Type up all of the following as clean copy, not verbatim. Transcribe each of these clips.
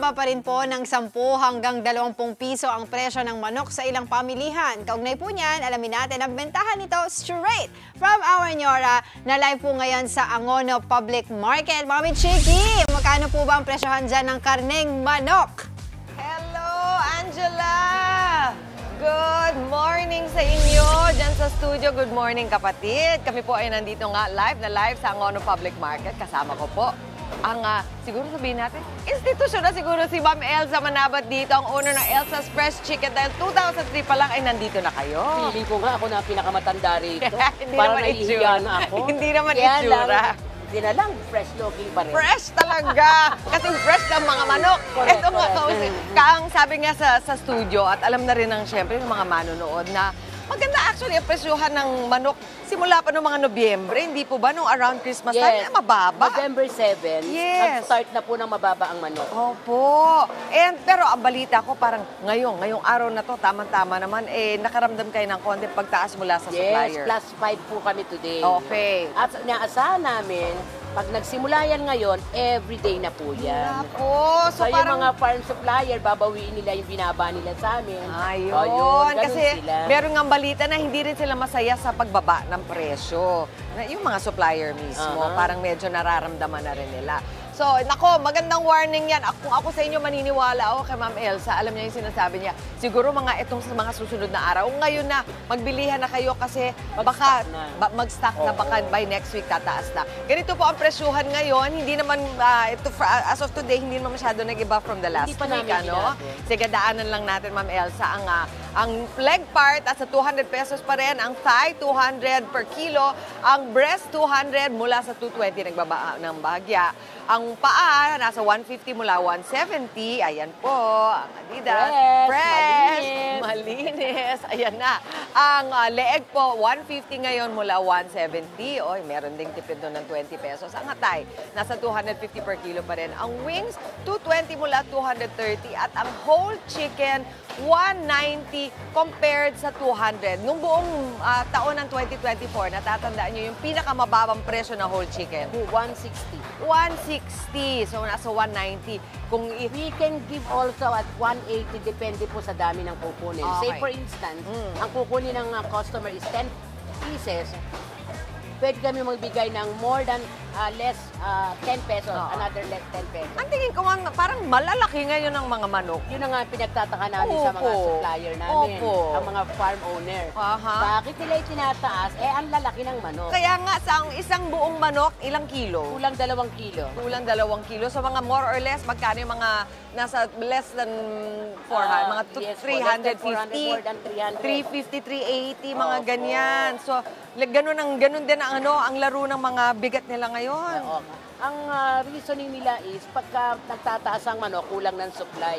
Bumababa pa rin po ng 10 hanggang 20 piso ang presyo ng manok sa ilang pamilihan. Kaugnay po niyan, alamin natin ang bentahan nito straight from our Nyora na live po ngayon sa Angono Public Market. Mami Chiki, magkano po ba ang presyohan dyan ng karneng manok? Hello, Angela! Good morning sa inyo dyan sa studio. Good morning, kapatid. Kami po ay nandito nga live sa Angono Public Market. Kasama ko po ang, siguro sabihin natin, institusyon na siguro si Ma'am Elsa Manabat dito, ang owner ng Elsa's Fresh Chicken. Dahil 2003 pa lang ay nandito na kayo. Feeling ko nga ako na pinakamatanda rito. Hindi Parang naman nahihiya itsura. na ako. Hindi naman Kaya itsura. Hindi na lang, fresh looking pa rin. Fresh talaga! Kasi fresh ng mga manok. Correct, Ito nga, correct. ang sabi nga sa studio, at alam na rin ng siyempre ng mga manonood na maganda actually ang presyuhan ng manok simula pa noong mga Nobyembre. Hindi po ba nung around Christmas time, mababa? November 7, Yes. nag-start na po ng mababa ang manok. Opo. Pero ang balita ko parang ngayong araw na to, tamang-tama naman, nakaramdam kayo ng konti pagtaas mula sa Yes, supplier. plus 5 po kami today. Okay. At inaasahan namin, pag nagsimula yan ngayon, everyday na po yan. Opo. So, yung mga farm supplier, babawiin nila yung binaba nila sa amin. Ayun. Ganun Kasi sila. meron nga balita na hindi rin sila masaya sa pagbaba ng presyo. Yung mga supplier mismo, parang medyo nararamdaman na rin nila. So, nako, magandang warning yan. Kung ako sa inyo maniniwala ako kay Ma'am Elsa, alam niya yung sinasabi niya, siguro itong mga susunod na araw, ngayon na, magbilihan na kayo kasi baka mag-stock na, baka by next week tataas na. Ganito po ang presyuhan ngayon, hindi naman, as of today, hindi naman masyado nag-iba from the last Hindi pa week, namin ano? Sige, daanan lang natin, Ma'am Elsa, ang leg part at sa 200 pesos pa rin, ang thigh 200 per kilo, ang breast 200 mula sa 220 nagbaba ng bagya. Ang paa nasa 150 mula 170. Ayan po, ang Adidas. Fresh, Malinis. Ayan na. Ang leeg po 150 ngayon mula 170. Oy, meron ding tipid doon ng 20 pesos. Ang atay nasa 250 per kilo pa rin. Ang wings 220 mula 230 at ang whole chicken 190 compared sa 200. Nung buong taon ng 2024, natatandaan nyo yung pinakamababang presyo na whole chicken? 160. 160. So, nasa 190. Kung We can give also at 180, depende po sa dami ng kukunin. Okay. Say for instance, ang kukunin ng customer is 10 pieces, pwede kami magbigay ng more than less 10 pesos, another less 10 pesos. ang tingin ko nga, parang malalaki ngayon ng mga manok. Yun ang nga pinagtataka namin sa mga Opo. supplier namin, Opo. ang mga farm owner. Aha. Bakit nila itinataas? Ang lalaki ng manok. Kaya nga, sa isang buong manok, ilang kilo? Kulang 2 kilo. Kulang 2 kilo. So, mga more or less, magkano yung mga nasa less than 400? Mga Yes po, less than 400, more than 300. 350, 380, mga Opo. ganyan. So, ganun din ang laro ng mga bigat nila ngayon. Oo. Ang reasoning nila is, pagka nagtataas ang manok, kulang ng supply.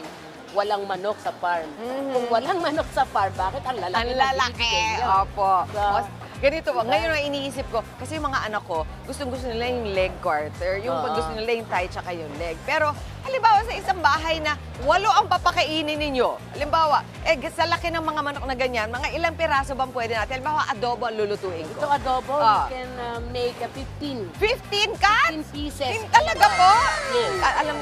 Walang manok sa farm. Kung walang manok sa farm, bakit ang lalaki? Ang na lalaki. binibigay niyo? Opo. So, Ganito po, ngayon na iniisip ko, kasi yung mga anak ko, gustong-gusto nila yung leg quarter, yung gusto nila yung thigh tsaka yung leg. Pero, halimbawa sa isang bahay na 8 ang papakainin ninyo, halimbawa, sa laki ng mga manok na ganyan, mga ilang piraso bang pwede natin? Halimbawa, adobo ang lulutuin ito ko. adobo, you can make 15. 15 cuts? 15 pieces. Talaga po? Yes. Alam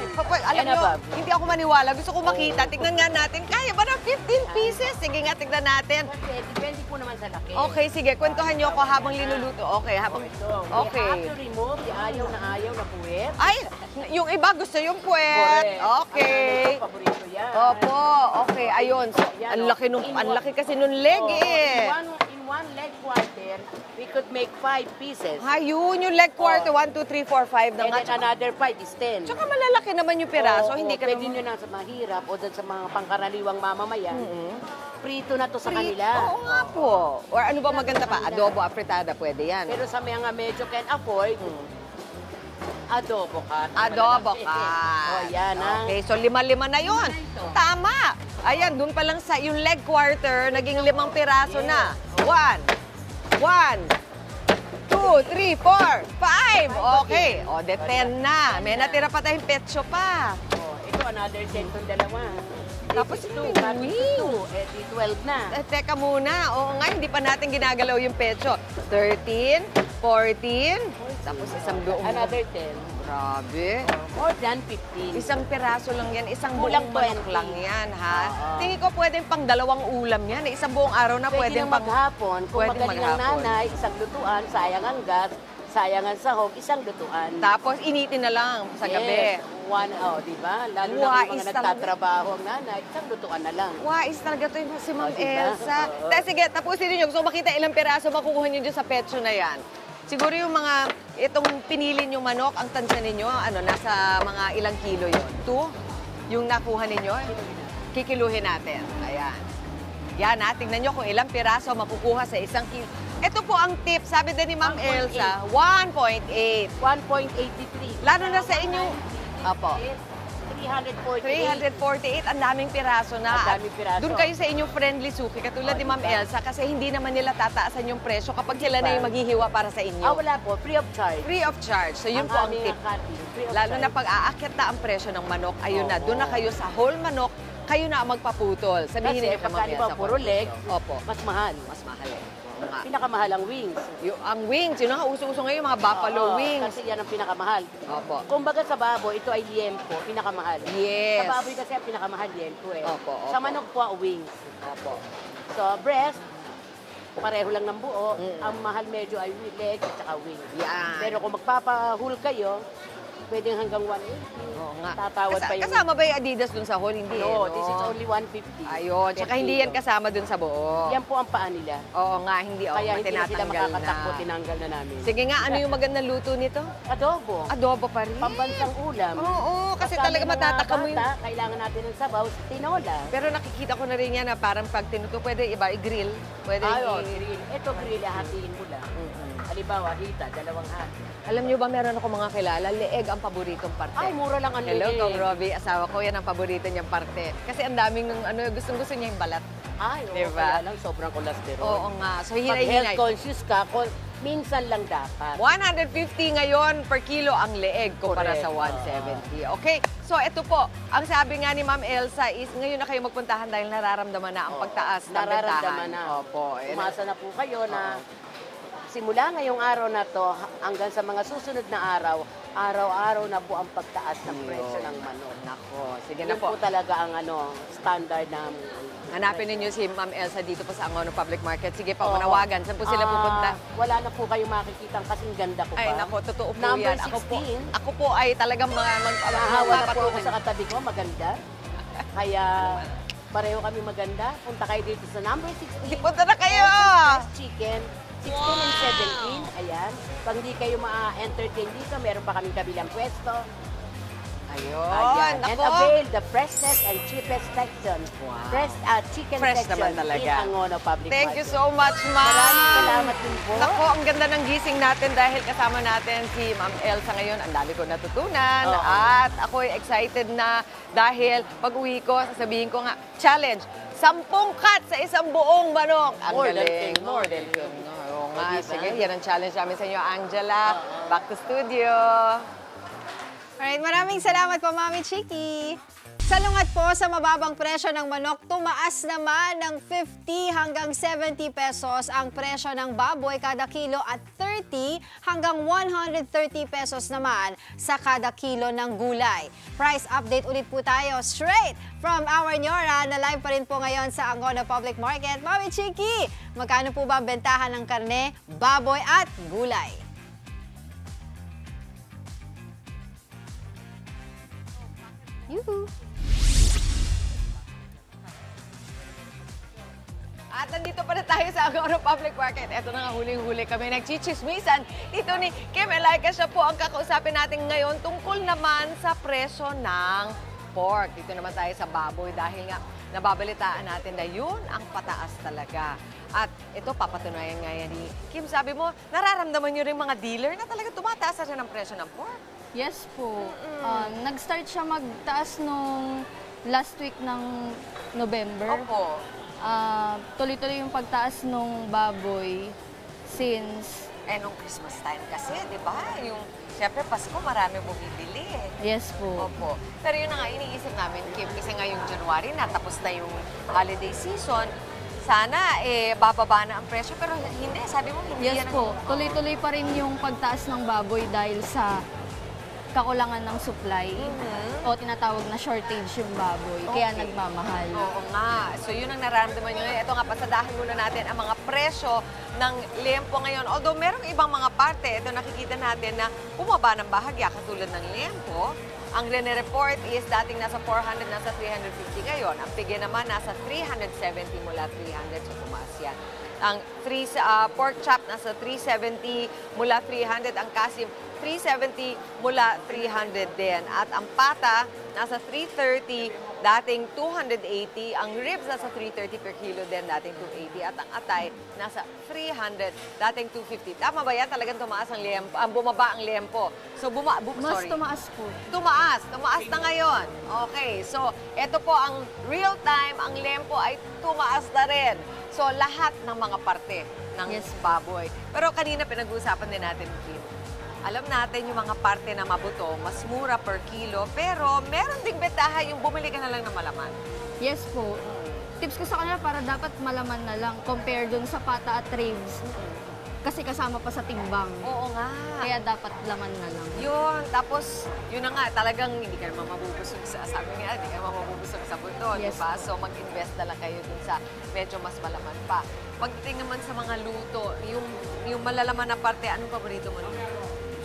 And nyo, above. hindi ako maniwala. Gusto ko makita. Tignan nga natin. Kaya ba ng 15 pieces? Sige nga, tignan natin. Depende po naman sa laki. Okay, sige. Kwentuhan nyo ako habang linuluto. Okay, habang... Ito, Okay. we have to remove the ayaw na puwet. Ay, yung iba gusto yung puwet. Okay. Paborito yan. Opo, okay. Ayun. So, ang laki kasi nung leg eh. In one leg quarter, we could make 5 pieces. Ayun, yung leg quarter. 1, 2, 3, 4, 5 na And nga. then another 5 is 10. Tsaka malalaki naman yung piraso. Oo, Hindi ka pwede naman... nyo na sa mahirap o dun sa mga pangkaraniwang mamamayan. Prito na to sa kanila. Oo nga po. Or ano ba maganda pa? Adobo, apritada, pwede yan. Pero sa mga medyo can afford, adobo ka. Adobo Malaki. ka. Oh, yan ha. Okay, so 5 na yun. Tama. Ayan, dun pa lang sa yung leg quarter, naging 5 piraso na. 1, 2, 3, 4, 5. Okay. O, de 10 na. May natira pa tayong petso pa. Oh, ito another set ng dalawa. Tapos This is yung 2, cut wing. into 2. Eh, di 12 na. Teka muna. Oo nga, hindi pa natin ginagalaw yung pecho. 13, 14, tapos isang buong. Another 10. Grabe. More than 15. Isang piraso lang yan. Isang Kulang buong manok 20. lang yan, ha? Oo. Tingin ko pwedeng pang dalawang ulam yan. Isang buong araw na Pwede pwedeng nang maghapon. Kung pwedeng magaling ang maghapon. nanay, isang lutuan, sayang ang gas, sayang ang sahog, isang lutuan. Tapos initin na lang sa gabi. Yes, 1 hour, di ba? Lalo na Wais kung mga talaga. nagtatrabaho ang nanay, isang lutuan na lang. Wais talaga to yung si Ma'am diba? Elsa. Oo. Sige, tapusin niyo. Gusto ko makita ilang piraso makukuha niyo dyan sa pecho na yan. Siguro yung mga, itong pinili niyong manok, ang tansya ninyo, nasa mga ilang kilo yun? 2? Yung nakuha ninyo? Kikiluhin natin. Ayan. Yan ha, tingnan nyo kung ilang piraso makukuha sa isang kilo. Ito po ang tip, sabi din ni Ma'am 1.8. Elsa, 1.8. 1.83. Lalo na sa inyo. Apo. 348. 348, ang daming piraso na. Ang daming piraso. Doon kayo sa inyong friendly suki, katulad ni Ma'am diba? Elsa, kasi hindi naman nila tataasan yung presyo kapag sila na yung maghihiwa para sa inyo. Wala po. Free of charge. Free of charge. So yun po ang aming tip. cutting, free of Lalo na charge. pag aakyat na ang presyo ng manok, ayun na, Oo. doon na kayo sa whole manok, kayo na ang magpaputol. Sabihin Kasi niyo kay pagka Ma'am di ba Elsa. puro kung leg, gusto. Opo. mas mahal. Mas mahal eh. Oo nga. Pinakamahal ang wings. Ang wings, yun ang uso-uso ngayon, mga buffalo Oo, wings. Kasi yan ang pinakamahal. Opo. Kumbaga sa baboy, ito ay liempo, pinakamahal. Yes. Sa baboy kasi ang pinakamahal liempo eh. Opo, opo. Sa manok po, wings. Opo. So, breast, pareho lang ng buo. Mm. Ang mahal medyo ay leg at saka wings. Yan. Pero kung magpapahul kayo, pwedeng hanggang 180. Oo nga. Tatawad pa yung... Kasama ba yung Adidas dun sa hall? Hindi No, eh, this is only 150. Ayun, tsaka per hindi yan kilo. kasama dun sa buo. Yan po ang paa nila. Oo nga, hindi. Kaya hindi na sila tinatanggal makakatakbo, na. tinanggal na namin. Sige nga, ano yung magandang luto nito? Adobo. Adobo pa rin. Pambansang ulam. Oo, kasi Pagka talaga may mga matataka mo yung... bata, kailangan natin ng sabaw, tinola. Pero nakikita ko na rin yan na parang pag tinuto, pwede iba, i-grill. Pwede Grill. Ito grill, hatiin mo lang. Halimbawa, hita, dalawang hati. Alam nyo ba, meron ako mga kilala, leeg ang paboritong parte. Ay, mura lang ang Hello, leeg. Kong Robbie. Asawa ko, yan ang paborito niyang parte. Kasi ang daming ng gustong-gusto niya yung balat. Ay, oo, Diba? kaya lang sobrang cholesterol. Oo nga. So, Pag health hinay-hinay. conscious ka, minsan lang dapat. 150 ngayon per kilo ang leeg kumpara Correct. sa 170. Okay, so ito po, ang sabi nga ni Ma'am Elsa is ngayon na kayo magpuntahan dahil nararamdaman na ang pagtaas ng Nararamdaman bentahan. na. Opo. Umasa na po kayo na simula ngayong araw na to hanggang sa mga susunod na araw, araw-araw na po ang pagtaas ng presyo ng manok. Nako, sige Yun na po. po talaga ang standard na Hanapin ninyo si Ma'am Elsa dito po sa Angono Public Market. Sige po, Oo. manawagan. Saan po sila pupunta? Wala na po kayo makikita kasing ganda ko pa. Ay, nako, totoo po Number yan. 16. Ako po ay talagang Nahawa na po ako magpapatungan. sa katabi ko, maganda. Kaya pareho kami maganda. Punta kayo dito sa number 16. Punta na kayo! Fresh chicken. 16 and 17. Ayan. Pag hindi kayo ma-entertain dito, meron pa kaming kabilang pwesto. Ayun, Ayan. And nako. avail the freshness and cheapest section. Wow. Fresh chicken Fresh section naman talaga. in Angono Public Thank you Market. so much, Ma'am. Maraming salamat din po. Nako, ang ganda ng gising natin dahil kasama natin si Ma'am Elsa ngayon. Ang dami ko natutunan Oo. at ako'y excited na dahil pag-uwi ko, sasabihin ko nga, challenge, 10 cut sa isang buong manok. Ang More than galing. 10. More than 10. Oo nga, diba? sige, yan ang challenge namin sa inyo, Angela. Back to studio. Alright, maraming salamat po, Mami Chiki. Salungat po sa mababang presyo ng manok, tumaas naman ng 50 hanggang 70 pesos ang presyo ng baboy kada kilo at 30 hanggang 130 pesos naman sa kada kilo ng gulay. Price update ulit po tayo straight from our Nyora na live pa rin po ngayon sa Angono Public Market. Mami Chiki, magkano po ba ang bentahan ng karne, baboy at gulay? Yuhu! At nandito pa na tayo sa Angono Public Market. Ito na nga, huling-huli kami nagchichismisan. Dito ni Kim Elaika, siya po ang kakausapin natin ngayon tungkol naman sa presyo ng pork. Dito naman tayo sa baboy dahil nga nababalitaan natin na yun ang pataas talaga. At ito, papatunayan nga yan ni Kim. Sabi mo, nararamdaman nyo rin mga dealer na talaga tumataas na siya ng presyo ng pork. Yes po. Nag-start siya magtaas nung last week ng November. Opo. Tuloy-tuloy yung pagtaas nung baboy since Eh, nung Christmas time kasi, di ba? Yung, siyempre, Pasko, marami bumibili eh. Yes po. Opo. Pero yun na nga, iniisip namin, Kim, kasi ngayong January na, tapos na yung holiday season, sana, bababa na ang presyo. Pero hindi, sabi mo, hindi Yes yan po. Tuloy-tuloy pa rin yung pagtaas ng baboy dahil sa kakulangan ng supply o tinatawag na shortage yung baboy. Kaya Okay. nagmamahal. Oo nga. So yun ang nararamdaman nyo ngayon. Ito nga, pasadahan muna natin ang mga presyo ng liempo ngayon. Although merong ibang mga parte, ito nakikita natin na bumaba ng bahagya katulad ng liempo. Ang report is dating nasa 400, nasa 350 ngayon. Ang pigay naman nasa 370 mula 300 sa tumaas yan. Ang pork chop nasa 370 mula 300. Ang kasim 370 mula 300 din. At ang pata nasa 330, dating 280. Ang ribs nasa 330 per kilo din, dating 280. At ang atay nasa 300, dating 250. Tama ba yan? Talagang tumaas ang liempo, bumaba ang liempo. So, Mas tumaas po. Tumaas na ngayon. Okay, so ito po ang real time, ang liempo ay tumaas na rin. So lahat ng mga parte ng Yes. baboy. Pero kanina pinag-uusapan din natin, Kim. Alam natin yung mga parte na mabuto, mas mura per kilo, pero meron ding bentaha yung bumili ka na lang ng malaman. Yes po. Tips ko sa kanila para dapat malaman na lang compare dun sa pata at ribs. Kasi kasama pa sa timbang. Oo nga. Kaya dapat laman na lang. Yun, tapos yun na nga, talagang hindi ka naman mabubusog sabi nga, hindi ka naman mabubusog sa buto, Yes, di ba? po. So mag-invest na lang kayo dun sa medyo mas malaman pa. Pagdating naman sa mga luto, yung malalaman na parte, anong paborito mo?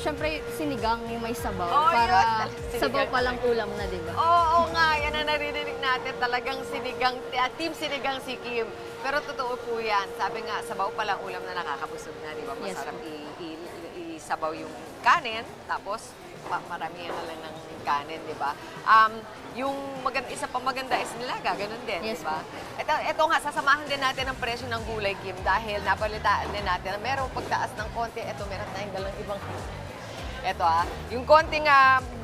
Siyempre, sinigang yung may sabaw. Oh, para yun. sabaw Sinigang. pa lang ulam na, di ba? Oo nga, yan ang naririnig natin. Talagang sinigang, team sinigang si Kim. Pero totoo po yan. Sabi nga, sabaw pa lang ulam na nakakabusog na, di ba? Yes, Masarap po. isabaw yung kanin, tapos maramihan na lang ng kanin, di ba? Yung isa pa maganda is nilaga, ganun din, Yes, di ba? Ito nga, sasamahan din natin ang presyo ng gulay, Kim, dahil napalitaan din natin na merong pagtaas ng konti. Ito, meron tayong dalang ibang Ito yung konting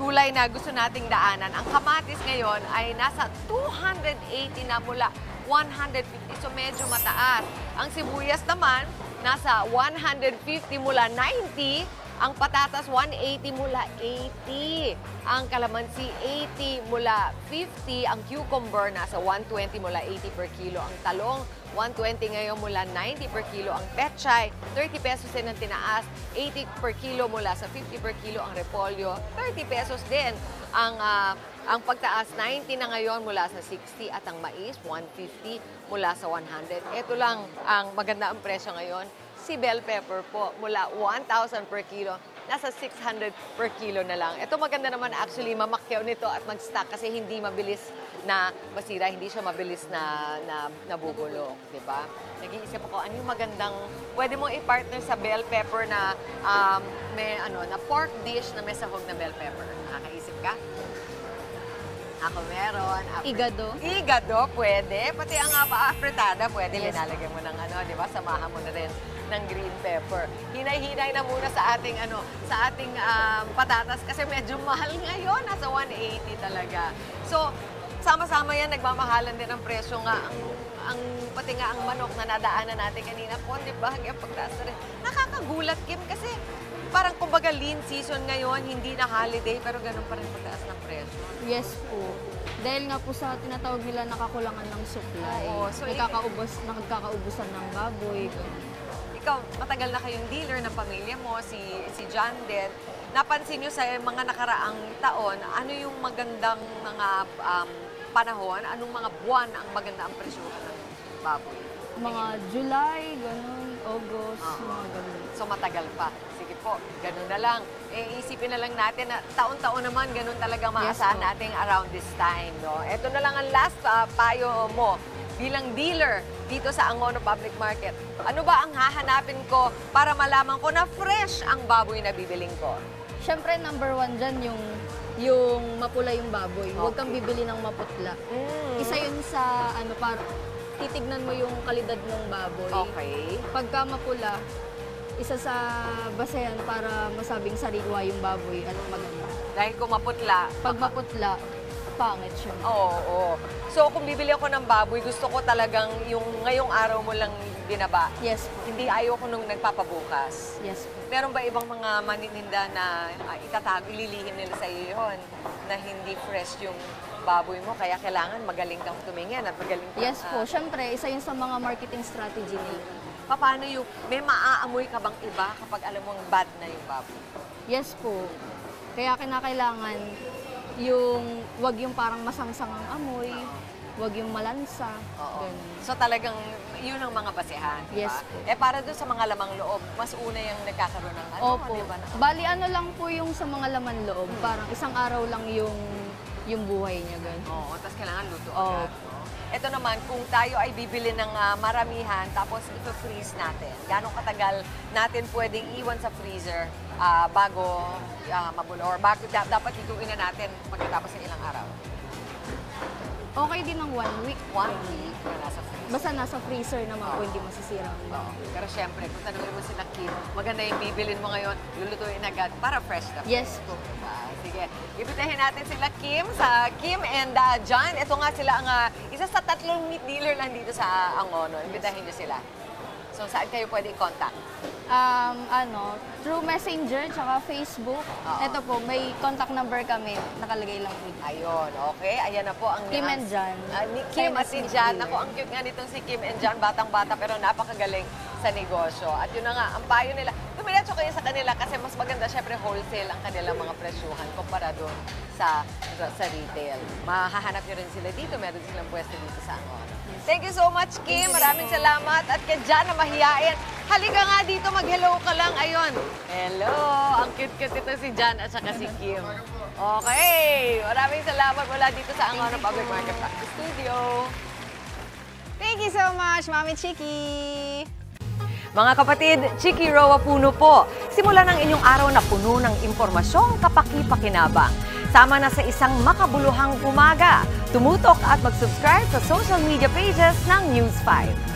gulay na gusto nating daanan. Ang kamatis ngayon ay nasa 280 na mula 150. So medyo mataas. Ang sibuyas naman, nasa 150 mula 90. Ang patatas, 180 mula 80. Ang kalamansi, 80 mula 50. Ang cucumber, nasa 120 mula 80 per kilo. Ang talong, 120 ngayon mula 90 per kilo. Ang pechay, 30 pesos din ang tinaas. 80 per kilo mula sa 50 per kilo. Ang repolyo, 30 pesos din. Ang pagtaas, 90 na ngayon mula sa 60. At ang mais, 150 mula sa 100. Ito lang ang maganda ang presyo ngayon. Si bell pepper po, mula 1,000 per kilo, nasa 600 per kilo na lang. Ito maganda naman actually, mamakyaw nito at mag-stock kasi hindi mabilis na masira, hindi siya mabilis na nabubulok, di ba? Nag-iisip ako, ano yung magandang, pwede mong i-partner sa bell pepper na na pork dish na may sahog na bell pepper. Nakakaisip ka? Ako meron. Igado. Igado, pwede. Pati ang afritada, pwede. Yes. Linalagyan mo ng di ba? Samahan mo na rin ng green pepper. Hinay-hinay na muna sa ating patatas kasi medyo mahal ngayon. Nasa 180 talaga. So, sama-sama yan, nagmamahalan din ang presyo nga. Pati nga ang manok na nadaanan natin kanina po, di ba? Hanggang pagtaas na rin. Nakakagulat, Kim, kasi parang kumbaga lean season ngayon, hindi na holiday, pero ganun pa rin pagtaas ng presyo. Yes po. Dahil nga po sa tinatawag nila nakakulangan ng supply. Oo, so nagkakaubusan ng baboy. Ikaw, matagal na kayong dealer ng pamilya mo, si John din. Napansin nyo sa mga nakaraang taon, ano yung magandang mga panahon, anong mga buwan ang maganda ang presyohan ng baboy? Mga July, ganun, August, mga ganun. So matagal pa. Sige po, ganun na lang. Isipin na lang natin na taon-taon naman ganun talaga maasahan po. natin around this time. No? Ito na lang ang last payo mo bilang dealer dito sa Angono Public Market. Ano ba ang hahanapin ko para malaman ko na fresh ang baboy na bibiling ko? Siyempre, number one dyan yung mapula yung baboy. Huwag kang bibili ng maputla. Isa yun sa, para titignan mo yung kalidad ng baboy. Okay. Pagka mapula, isa sa basehan para masabing sariwa yung baboy at maganda. Dahil kung maputla. Pag maputla, pangit siya. Oo. So kung bibili ako ng baboy, gusto ko talagang yung ngayong araw mo lang binaba. Yes po. Hindi ayaw ko nung nagpapabukas. Yes po. Meron ba ibang mga manininda na itatago, ililihim nila sa iyo yun, na hindi fresh yung baboy mo, kaya kailangan magaling kang tumingin at magaling kang... Yes po. Siyempre, isa yun sa mga marketing strategy nila. Paano yung, may maaamoy ka bang iba kapag alam mong bad na yung baboy? Yes po. Kaya kinakailangan yung, wag yung parang masangsang ang amoy, wag yung malansa. Oo. Ganun. So talagang yun ang mga basehan, di ba? Yes po. Para doon sa mga lamang loob, mas una yung nagkakaroon ng ano, Opo. di ba? Bali, ano lang po yung sa mga laman loob. Parang isang araw lang yung buhay niya. Ganun. Oo, tapos kailangan luto Oo. agad. No? Ito naman, kung tayo ay bibili ng maramihan, tapos ito-freeze natin, gano'ng katagal natin pwedeng iwan sa freezer bago mabuno? Or bago, dapat ituin na natin pagkatapos ng ilang araw? Okay din ng 1 week. 1 week na nasa freezer. Basta nasa freezer naman po, hindi masisira. Oo. Pero syempre, kung tanongin mo sila, Kim, maganda yung bibilin mo ngayon, lulutuin agad para fresh na fresh. Yes po. Diba? Sige, ibitahin natin sila Kim sa Kim and John. Ito nga sila ang isa sa 3 meat dealer lang dito sa Angono. Ibitahin niyo sila. So, saan kayo pwede i-contact? Through Messenger, tsaka Facebook. Oo. Ito po, may contact number kami. Nakalagay lang po. Ayun, okay. Ayan na po ang Kim and John. Ni Kim at si Meat John. dealer. Ako, ang cute nga nitong si Kim and John. Batang-bata pero napakagaling sa negosyo. At yun na nga, ang payo nila. Dumiretso kayo sa kanila kasi mas maganda syempre wholesale ang kanilang mga presyuhan kumpara doon sa retail. Mahahanap nyo rin sila dito. Meron silang pwesto dito sa Angono. Thank you so much, Kim. Maraming salamat. At kay John na mahiyain. Halika nga dito, mag-hello ka lang. Ayun. Hello. Ang cute-cute ito si John at saka si Kim. Okay. Maraming salamat mula dito sa Angono Public Market Studio. Thank you so much, Mami Chiki! Mga kapatid, Chiki Roa Puno po. Simula ng inyong araw na puno ng impormasyong kapaki-pakinabang. Sama na sa isang makabuluhang umaga. Tumutok at mag-subscribe sa social media pages ng News 5.